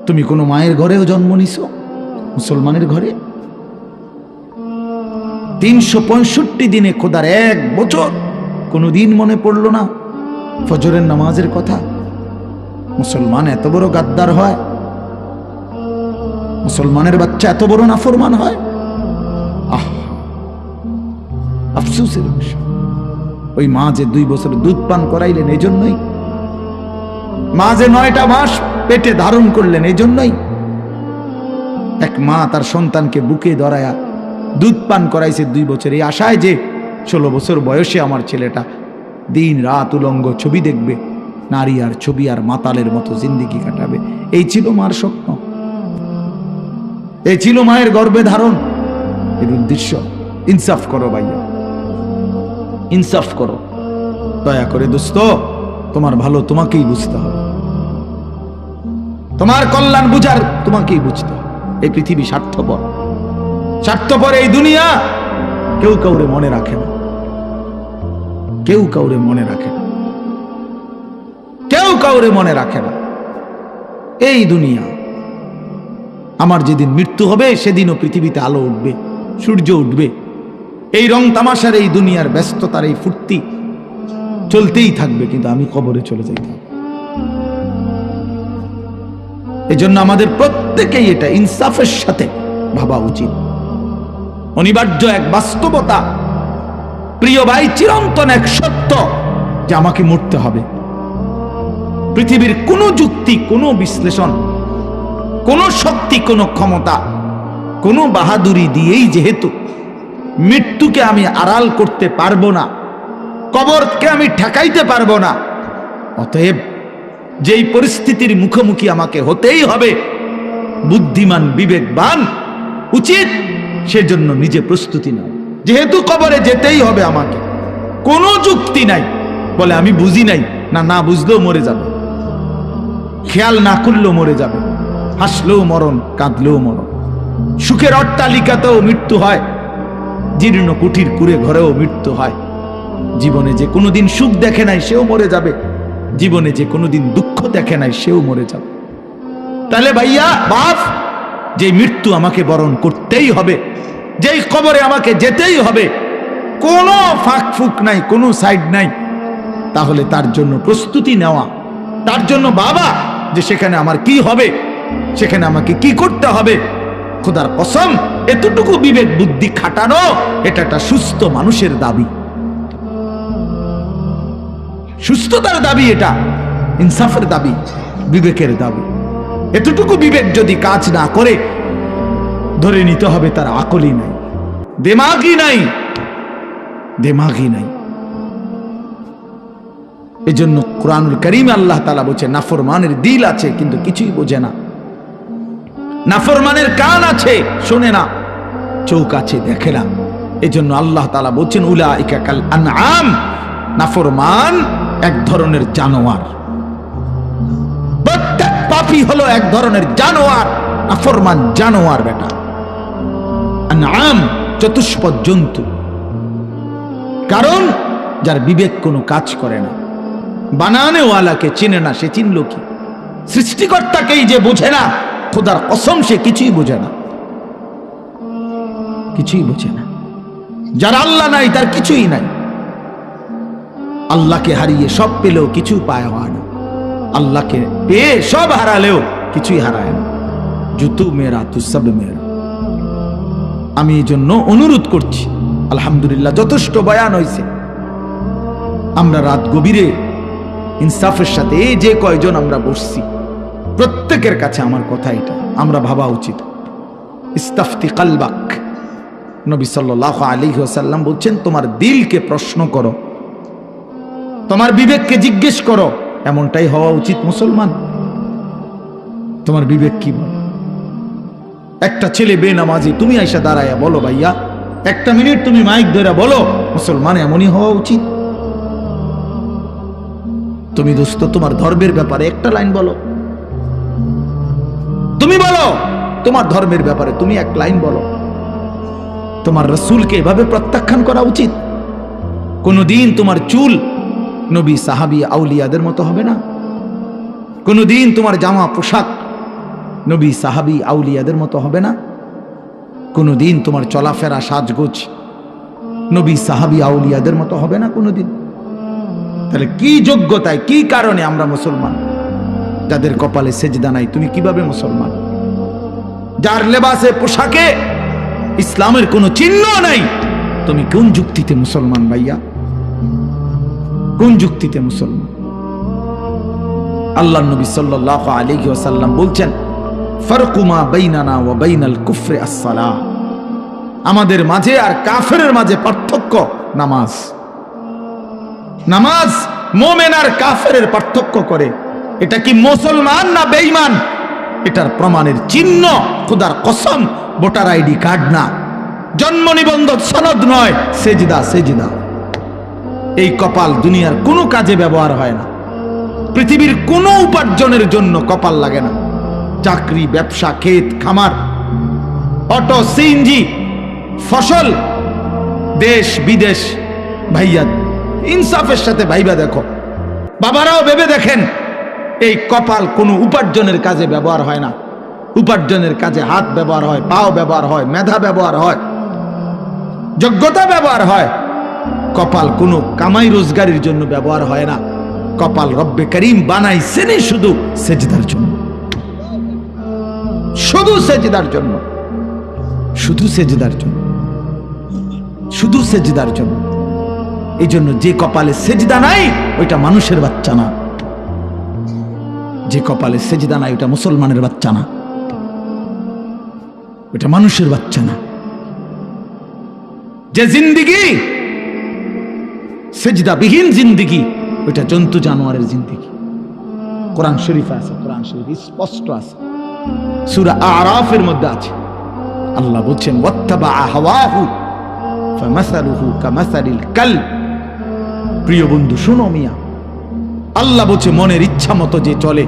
তুমি কোনো মায়ের ঘরেও জন্ম নিছো, মুসলমানের ঘরে? 365 দিনে খোদার 1 বছর কোনোদিন মনে পড়লো না ফজরের নামাজের কথা? মুসলমান এত বড় গাদ্দার হয়? মুসলমানের বাচ্চা এত বড় নাফরমান হয়? আফসোসের বিষয়। ওই মা যে 2 বছর দুধ পান করাইলেন এই জন্যই, মা যে 9টা মাস পেটে ধারণ করলেন এই জন্যই। এক মা তার সন্তানকে বুকে ধরায়া দুধ পান করাইছে 2 বছর, এই আশায় যে 16 বছর বয়সে আমার ছেলেটা দিন রাত উলঙ্গ ছবি দেখবে, নারী আর ছবি আর মাতালের মতো জিন্দিগি কাটাবে। এই ছিল মার স্বপ্ন, এই ছিল মায়ের গর্ভে ধারণ, এর উদ্দেশ্য। ইনসাফ করো ভাইয়া, ইনসাফ করো দয়া করে। দোস্ত, তোমার ভালো তোমাকেই বুঝতে হবে, তোমার কল্যাণ বুঝার তোমাকেই বুঝতে হবে। এই পৃথিবী স্বার্থপর, স্বার্থপর এই দুনিয়া। কেউ কাউরে মনে রাখে না, কেউ কাউরে মনে রাখে না, কেউ কাউরে মনে রাখে না। এই দুনিয়া, আমার যেদিন মৃত্যু হবে সেদিনও পৃথিবীতে আলো উঠবে, সূর্য উঠবে। এই রং তামাশার, এই দুনিয়ার ব্যস্ততার, এই ফুর্তি চলতেই থাকবে, কিন্তু আমি কবরে চলে যাইতে হবে। এজন্য আমাদের প্রত্যেকেই এটা ইনসাফের সাথে ভাবা উচিত, অনিবার্য এক বাস্তবতা। প্রিয় ভাই, চিরন্তন এক সত্য যে আমাকে মরতে হবে। পৃথিবীর কোনো যুক্তি, কোনো বিশ্লেষণ, কোনো শক্তি, কোনো ক্ষমতা, কোনো বাহাদুরি দিয়েই যেহেতু মৃত্যুকে আমি আড়াল করতে পারবো না, কবরকে আমি ঠেকাইতে পারবো না, অতএব যেই পরিস্থিতির মুখোমুখি আমাকে হতেই হবে, বুদ্ধিমান বিবেকবান উচিত সেজন্য নিজে প্রস্তুতি নাও। যেহেতু কবরে যেতেই হবে আমাকে, কোনো যুক্তি নাই বলে আমি বুঝি নাই, না না বুঝলেও মরে যাবে, খেয়াল না করলেও মরে যাবে, হাসলেও মরণ, কাঁদলেও মরণ। সুখের অট্টালিকাতেও মৃত্যু হয়, জীর্ণ কুঠির কুড়ে ঘরেও মৃত্যু হয়। জীবনে যে কোনোদিন সুখ দেখে নাই সেও মরে যাবে, জীবনে যে কোনোদিন দুঃখ দেখে নাই সেও মরে যাবে। তাহলে ভাইয়া বাপ, যে মৃত্যু আমাকে বরণ করতেই হবে, যেই কবরে আমাকে যেতেই হবে, কোনো ফাঁক ফুক নাই, কোনো সাইড নাই, তাহলে তার জন্য প্রস্তুতি নেওয়া, তার জন্য বাবা যে সেখানে আমার কি হবে, সেখানে আমাকে কি করতে হবে, খোদার কসম এতটুকু বিবেক বুদ্ধি খাটানো, এটা একটা সুস্থ মানুষের দাবি, সুস্থতার দাবি, এটা ইনসাফের দাবি, বিবেকের দাবি। এতটুকু বিবেক যদি কাজ না করে, ধরে নিতে হবে তার আকলই নাই, দিমাগই নাই, দিমাগই নাই। এজন্য কুরআনুল কারীমে আল্লাহ তাআলা বলেছেন, নাফরমানের দিল আছে কিন্তু কিছুই বোঝে না, নাফরমানের কান আছে শোনে না, চোখ আছে দেখে না। এজন্য আল্লাহ তাআলা বলেছেন, উলাইকা কাল আনআম, নাফরমান এক ধরনের জানোয়ার। প্রত্যেক পাপী হলো এক ধরনের জানোয়ার, নাফরমান জানোয়ার বেটা। আনআম চতুষ্পদ জন্তু। কারণ যার বিবেক কোনো কাজ করে না, বানানেওয়ালাকে চিনে না, সে চিনল কি? সৃষ্টিকর্তাকেই যে বোঝে না, খোদার কসম সে কিছুই বোঝে না, কিছুই বোঝে না। যার আল্লাহ নাই তার কিছুই নাই। আল্লাহকে হারিয়ে সব পেলেও কিছু পায় হয় না, আল্লাহকে পেয়ে সব হারালেও কিছুই হারায় না। জুতু মেরা তু সব মেরা। আমি এই জন্য অনুরোধ করছি, আলহামদুলিল্লাহ যথেষ্ট বয়ান হয়েছে। আমরা রাত গভীরে ইনসাফের সাথে এই যে কয়জন আমরা বসছি, প্রত্যেকের কাছে আমার কথা এটা, আমরা ভাবা উচিত। ইস্তাফতি কালবাক, নবী সাল্লাল্লাহু আলাইহি ওয়াসাল্লাম বলছেন, তোমার দিলকে প্রশ্ন করো, তোমার বিবেককে জিজ্ঞেস করো। এমনটাই হওয়া উচিত মুসলমান। তোমার বিবেক কি বলে? একটা ছেলে বেনামাজি, তুমি আইসা দাঁড়ায়া বলো, ভাইয়া 1 মিনিট তুমি মাইক ধরে বলো, মুসলমান এমনই হওয়া উচিত। তুমি দোস্ত তোমার ধর্মের ব্যাপারে একটা লাইন বলো, তুমি বলো তোমার ধর্মের ব্যাপারে তুমি 1 লাইন বলো। তোমার রাসূলকে এভাবে প্রত্যাখ্যান করা উচিত। কোনদিন তোমার চুল নবী সাহাবী আউলিয়াদের মতো হবে না, কোনদিন তোমার জামা পোশাক নবী সাহাবী আউলিয়াদের মতো হবে না? কোনোদিন তোমার চলাফেরা সাজগোজ নবী সাহাবী আউলিয়াদের মতো হবে না কোনোদিন? তাহলে কি যোগ্যতায়, কি কারণে আমরা মুসলমান? যাদের কপালে সেজদা নাই, তুমি কিভাবে মুসলমান? যার লেবাসে পোশাকে ইসলামের কোনো চিহ্ন নাই, তুমি কোন যুক্তিতে মুসলমান ভাইয়া? কোন যুক্তিতে মুসলমান? আল্লাহ নবী সাল্লাল্লাহু আলাইহি ওয়াসাল্লাম বলছেন, ফারকু মা বাইনানা ওয়া বাইনাল কুফরি আস-সালাহ। আমাদের মাঝে আর কাফেরের মাঝে পার্থক্য নামাজ। নামাজ মুমিন আর কাফেরের পার্থক্য করে। এটা কি মুসলমান না বেঈমান? এটার প্রমাণের চিহ্ন খোদার কসম ভোটার আইডি কার্ড না, জন্ম নিবন্ধন সনদ নয়, সেজদা। সেজদা এই কপাল দুনিয়ার কোনো কাজে ব্যবহার হয় না। পৃথিবীর কোনো উপার্জনের জন্য কপাল লাগে না। চাকরি, ব্যবসা, ক্ষেত খামার, অটো, সিএনজি, ফসল, দেশ বিদেশ, ভাইয়া ইনসাফের সাথে ভাইবা দেখো, বাবারাও ভেবে দেখেন, এই কপাল কোনো উপার্জনের কাজে ব্যবহার হয় না। উপার্জনের কাজে হাত ব্যবহার হয়, পাও ব্যবহার হয়, মেধা ব্যবহার হয়, যোগ্যতা ব্যবহার হয়। কপাল কোনো কামাই রোজগারের জন্য ব্যবহার হয় না। কপাল রব্বে করিম বানাইছেনই শুধু সেজদার জন্য, শুধু সেজদার জন্য, শুধু সেজদার জন্য, শুধু সেজদার জন্য। এই জন্য যে কপালে সেজদা নাই ওইটা মানুষের বাচ্চা না। যে কপালে সেজদা নাই ওটা মুসলমানের বাচ্চা না, ওটা মানুষের বাচ্চা না। যে জিন্দিগি সেজদাবিহীন জিন্দিগি, ওইটা জন্তু জানোয়ারের জিন্দিগি। কোরআন শরীফে আছে, কোরআন শরীফ স্পষ্ট আছে, সূরা আরাফের মধ্যে আছে। আল্লাহ বলছেন, ওয়াত্তাবা হাওয়াহু ফামাসালুহু কামাসালিল কালব। প্রিয় বন্ধু শুনো মিয়া, আল্লাহ বলছে মনের ইচ্ছা মতো যে চলে,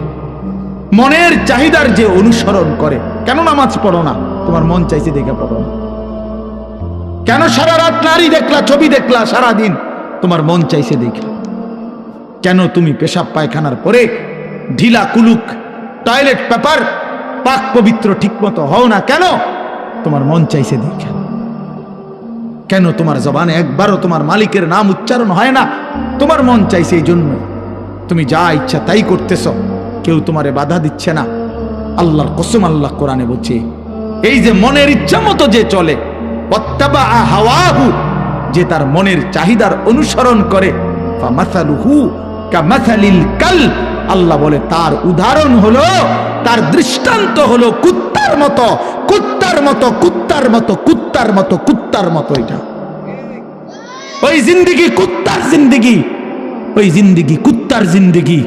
মনের চাহিদার যে অনুসরণ করে। কেন নামাজ পড়ো না? তোমার মন চাইছে দেখে পড়ো না। কেন সারা রাত নারী দেখলা, ছবি দেখলা সারা দিন? তোমার মন চাইছে দেখলা। কেন তুমি পেশাব পায়খানার পরে ঢিলা কুলুক টয়লেট পেপার পাক পবিত্র ঠিক মতো হও না? কেন? তোমার মন চাইছে দেখে। কেন তোমার জবানে একবারও তোমার মালিকের নাম উচ্চারণ হয় না? তোমার মন চাইছে এই জন্য। তুমি যা ইচ্ছা তাই করতেছ, কেউ তোমারে বাধা দিচ্ছে না। আল্লাহর কসম, আল্লাহ কোরআনে বলছে, এই যে মনের ইচ্ছা মতো যে চলে, ওয়াত্তাবা হাওয়াহু, যে তার মনের চাহিদার অনুসরণ করে, ফামাসালুহু কামাসালিল কালব। আল্লাহ বলে তার উদাহরণ হলো, তার দৃষ্টান্ত হলো কুত্তার মতো, কুত্তার মতো, কুত্তার মতো, কুত্তার মতো, কুত্তার মতো। এটা ওই জিন্দিগি কুত্তার জিন্দিগি, ওই জিন্দিগি কুত্তার জিন্দিগি,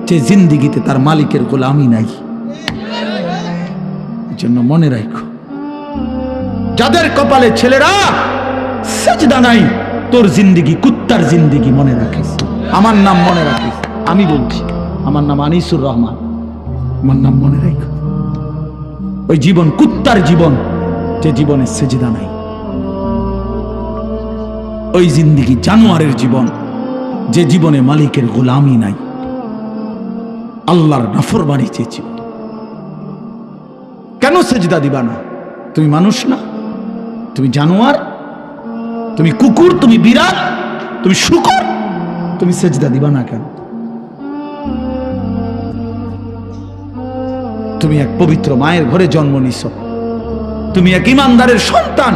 যে জিন্দিগিতে তার মালিকের গোলামি নাই। এই জন্য মনে রাখো, যাদের কপালে ছেলেরা সেজদা নাই, তোর জিন্দিগি কুত্তার জিন্দিগি, মনে রাখিস। আমার নাম মনে রাখিস, আমি বলছি, আমার নাম আনিসুর রহমান। আমার নাম মনে রাখো। ওই জীবন কুত্তার জীবন, যে জীবনে সেজদা নাই। ওই জিন্দিগি জানোয়ারের জীবন, যে জীবনে মালিকের গোলামি নাই, আল্লাহর নাফরমানি চেয়েছি। কেন সেজদা দিবা না? তুমি মানুষ না? তুমি জানোয়ার? তুমি কুকুর? তুমি বিড়াল? তুমি শূকর? তুমি সেজদা দিবা না কেন? তুমি এক পবিত্র মায়ের ঘরে জন্ম নিছ, তুমি এক ইমানদারের সন্তান,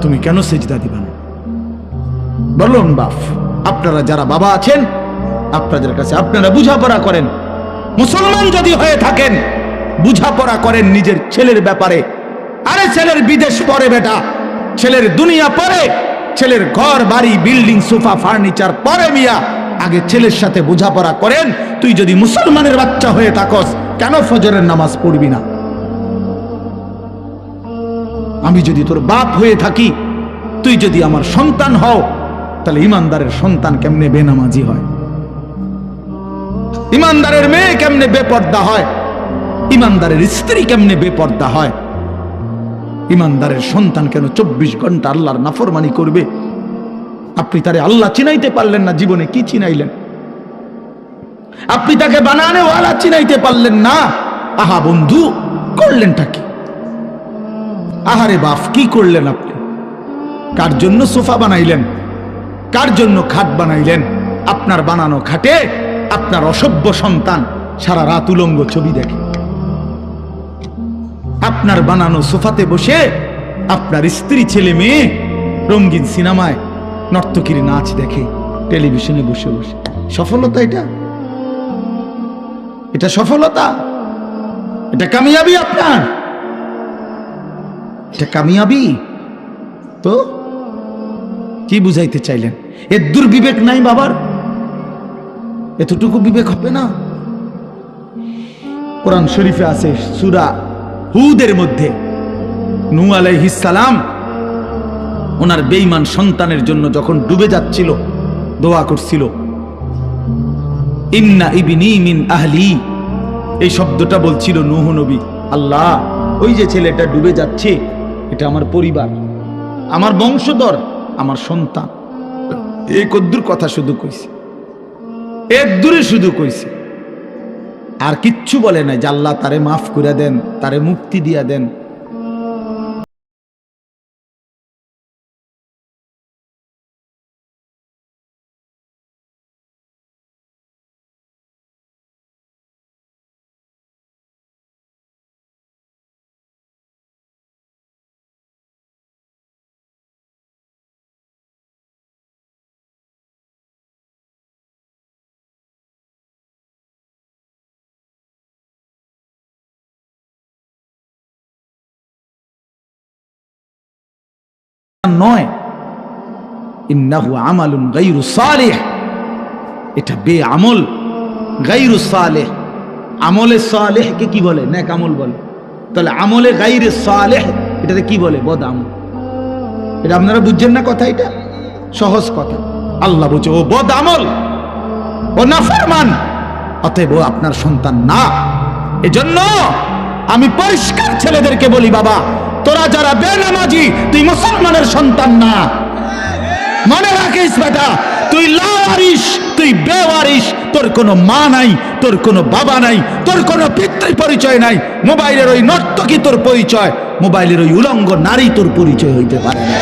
তুমি কেন সেজদা দিবা না? বলুন বাপ, আপনারা যারা বাবা আছেন, আপনাদের কাছে আপনারা বুঝাপড়া করেন। মুসলমান যদি হয়ে থাকেন, বুঝাপড়া করেন নিজের ছেলের ব্যাপারে। আরে ছেলের বিদেশ পরে বেটা, ছেলের দুনিয়া পরে, ছেলের ঘর বাড়ি বিল্ডিং সোফা ফার্নিচার পরে মিয়া। আগে ছেলের সাথে বোঝাপড়া করেন। তুই যদি মুসলমানের বাচ্চা হয়ে থাকস, কেন ফজরের নামাজ পড়বি না? আমি যদি তোর বাপ হয়ে থাকি, তুই যদি আমার সন্তান হও, তাহলে ইমানদারের সন্তান কেমনে বেনামাজি হয়? ইমানদারের মেয়ে কেমনে বেপর্দা হয়? ইমানদারের স্ত্রী কেমনে বেপর্দা হয়? ইমানদারের সন্তান কেন 24 ঘন্টা আল্লাহর নাফরমানি করবে? আপনি তারে আল্লাহ চিনাইতে পারলেন না, জীবনে কি চিনাইলেন? আপনি তাকে বানানেওয়ালা চিনাইতে পারলেন না, আহা বন্ধু, করলেনটা কি? আহারে বাপ, কি করলেন আপনি? কার জন্য সোফা বানাইলেন? কার জন্য খাট বানাইলেন? আপনার বানানো খাটে আপনার অসভ্য সন্তান সারা রাত উলঙ্গ ছবি দেখে। আপনার বানানো সোফাতে বসে আপনার স্ত্রী, ছেলে মেয়ে রঙিন সিনেমায় নর্তকীর নাচ দেখে টেলিভিশনে বসে বসে। সফলতা এটা? এটা সফলতা? এটা কামিয়াবি আপনার? এটা কামিয়াবি? তো কি বুঝাইতে চাইলেন? এর দুর্বিবেক নাই বাবার? এতটুকু বিবেক হবে না? কোরআন শরীফে আছে সূরা হুদের মধ্যে নূহ আলাইহিস সালাম ওনার বেঈমান সন্তানের জন্য যখন ডুবে যাচ্ছিল দোয়া করছিল, ইন্না ইবনি মিন আহলি। এই শব্দটা বলছিল নূহ নবী, আল্লাহ ওই যে ছেলেটা ডুবে যাচ্ছে এটা আমার পরিবার, আমার বংশধর, আমার সন্তান। এই কদ্দুর কথা শুধু কইছে, এক দূরে শুধু কইছে, আর কিচ্ছু বলে নাই যে আল্লাহ তারে মাফ করে দেন, তারে মুক্তি দিয়া দেন। নয়, ইন্নাহু আমালুন গায়রু সালিহ, এটা বেআমল, গায়রু সালেহ। আমলে সালেহকে কি বলে? নেক আমল বলে। তাহলে আমলে গায়রে সালেহ এটাতে কি বলে? বদ আমল। এটা আপনারা বুঝছেন না কথা? এটা সহজ কথা। আল্লাহ বলছে ও বদ আমল, ও নাফরমান, অতএব ও আপনার সন্তান না। এজন্য আমি পরিষ্কার ছেলেদেরকে বলি, বাবা তোরা যারা বেনামাজি, তুই মুসলমানের সন্তান না। মনে রাখিস বেটা, তুই লাওয়ারিস, তুই বেওয়ারিস। তোর কোনো মা নাই, তোর কোনো বাবা নাই, তোর কোনো পিতৃ পরিচয় নাই। মোবাইলের ওই নর্তকী তোর পরিচয়, মোবাইলের ওই উলঙ্গ নারী তোর পরিচয় হইতে পারে না।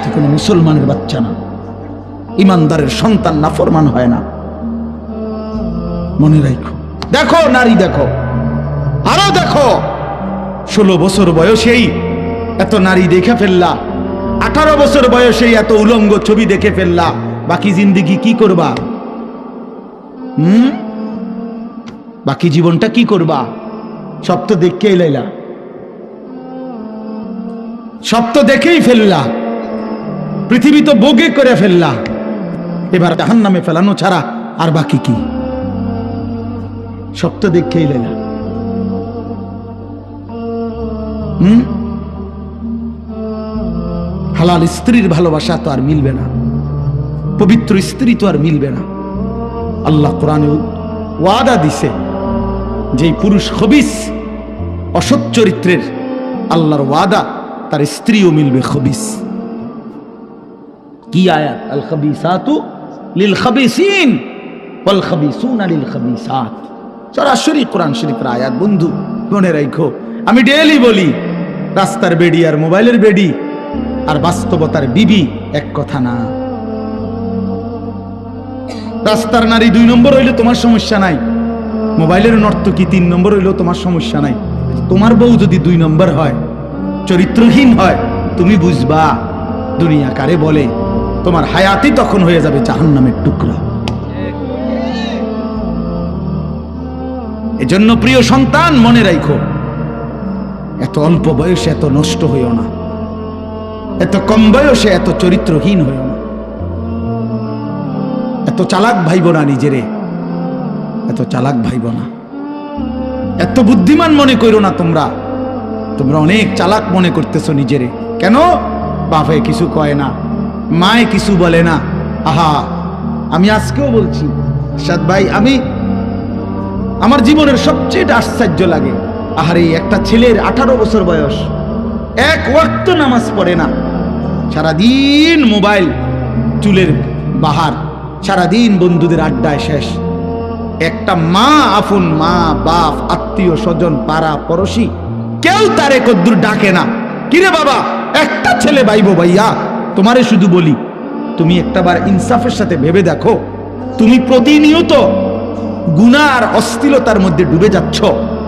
তুই কোনো মুসলমানের বাচ্চা না, ইমানদারের সন্তান নাফরমান হয় না। মনে রাখো। দেখো নারী, দেখো আরো দেখো, 16 বছর বয়সেই এত নারী দেখে ফেললা, 18 বছর বয়সেই এত উলঙ্গ ছবি দেখে ফেললা, বাকি জিন্দেগি কি করবা? বাকি জীবনটা কি করবা? সব তো দেখেই লাইলা, সব তো দেখেই ফেললা, পৃথিবী তো ভোগে করে ফেললা, এবার জাহান্নামে ফেলানো ছাড়া আর বাকি কি? সব তো দেখেই লাইলা। হালাল স্ত্রীর ভালোবাসা তো আর মিলবে না, পবিত্র স্ত্রী তো আর মিলবে না। আল্লাহ কোরআনে ওয়াদা দিছে, যেই পুরুষ খবিস, অসৎ চরিত্রের, আল্লাহর ওয়াদা তার স্ত্রীও মিলবে খবিস। কি আয়াত? আল খাবিসাতু লিল খাবিসিন ওয়াল খাবিসুনা লিল খাবিসাত। সরাসরি কোরআন শরীফের আয়াত। বন্ধু মনে রাখো, আমি ডেইলি বলি, রাস্তার বেডি আর মোবাইলের বেডি আর বাস্তবতার বিবি এক কথা না। রাস্তার নারী 2 নম্বর হইলে তোমার সমস্যা নাই, মোবাইলের নর্তকী 3 নম্বর হইলেও তোমার সমস্যা নাই। তোমার বউ যদি 2 নম্বর হয়, চরিত্রহীন হয়, তুমি বুঝবা দুনিয়া কারে বলে। তোমার হায়াতই তখন হয়ে যাবে জাহান্নামের টুকরা। এজন্য প্রিয় সন্তান মনে রাখো, এত অল্প বয়সে এত নষ্ট হইও না, এত কম বয়সে এত চরিত্রহীন হইও না, এত চালাক ভাইব না নিজেরে, এত চালাক ভাইব না, এত বুদ্ধিমান মনে করো না। তোমরা অনেক চালাক মনে করতেছো নিজেরে। কেন? বাপে কিছু কয় না, মায়ে কিছু বলে না। আহা, আমি আজকেও বলছি সাদ ভাই, আমার জীবনের সবচেয়ে আশ্চর্য লাগে, আহারে একটা ছেলের 18 বছর বয়স, এক ওয়াক্ত নামাজ পড়ে না, সারাদিন মোবাইল, চুলের বাহার, সারাদিন বন্ধুদের আড্ডায় শেষ, একটা মা, আপন মা, বাপ, আত্মীয় স্বজন, পাড়া পড়শি, কেউ তারে কদ্দুর ডাকে না। কিরে বাবা, একটা ছেলে বাইবো ভাইয়া, তোমারে শুধু বলি, তুমি একটাবার ইনসাফের সাথে ভেবে দেখো, তুমি প্রতিনিয়ত গুনার অস্থিরতার মধ্যে ডুবে যাচ্ছ,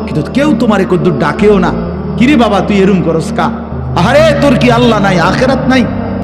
কিন্তু কেউ তোমারে কদ্দুর ডাকেও না। কিরে বাবা, তুই এরম করস কা? আরে তোর কি আল্লাহ নাই, আখেরাত নাই?